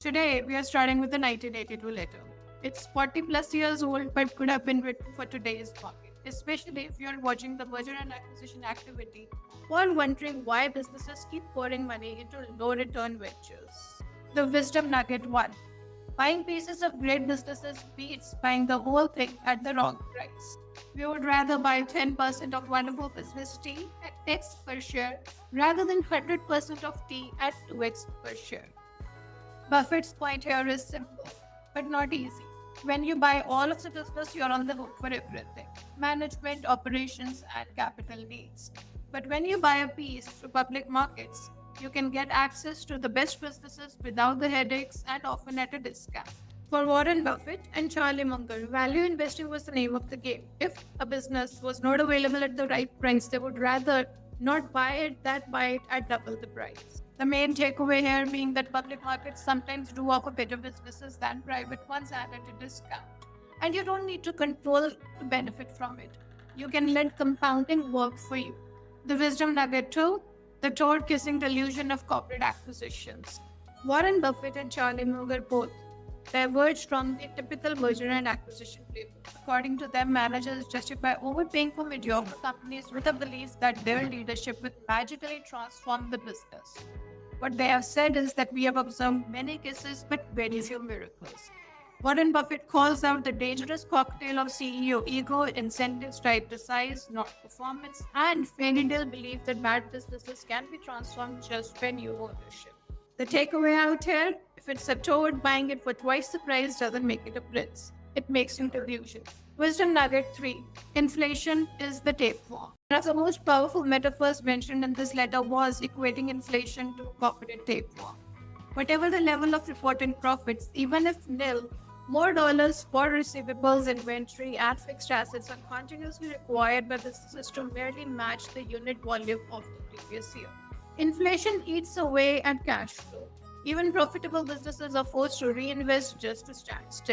Today, we are starting with the 1982 letter. It's 40 plus years old, but could have been written for today's market, especially if you're watching the merger and acquisition activity or wondering why businesses keep pouring money into low return ventures. The wisdom nugget 1: buying pieces of great businesses beats buying the whole thing at the wrong price. We would rather buy 10% of wonderful business tea at X per share rather than 100% of tea at 2x per share. Buffett's point here is simple, but not easy. When you buy all of the business, you're on the hook for everything: management, operations, and capital needs. But when you buy a piece through public markets, you can get access to the best businesses without the headaches and often at a discount. For Warren Buffett and Charlie Munger, value investing was the name of the game. If a business was not available at the right price, they would rather not buy it than buy it at double the price. The main takeaway here being that public markets sometimes do offer better businesses than private ones and at a discount. And you don't need to control to benefit from it. You can let compounding work for you. The wisdom nugget 2: the toe kissing delusion of corporate acquisitions. Warren Buffett and Charlie Munger both diverged from the typical merger and acquisition playbook. According to them, managers justify overpaying for mediocre companies with a belief that their leadership will magically transform the business. What they have said is that we have observed many cases but very few miracles. Warren Buffett calls out the dangerous cocktail of CEO ego, incentives tied to size, not performance, and fairy tale belief that bad businesses can be transformed just by new ownership. The takeaway out here: if it's a toad, buying it for twice the price doesn't make it a prince. It makes you delusion. Wisdom nugget 3: inflation is the tapeworm. One of the most powerful metaphors mentioned in this letter was equating inflation to corporate tapeworm. Whatever the level of reported profits, even if nil, more dollars for receivables, inventory, and fixed assets are continuously required by businesses to merely match the unit volume of the previous year. Inflation eats away at cash flow. Even profitable businesses are forced to reinvest just to stand still.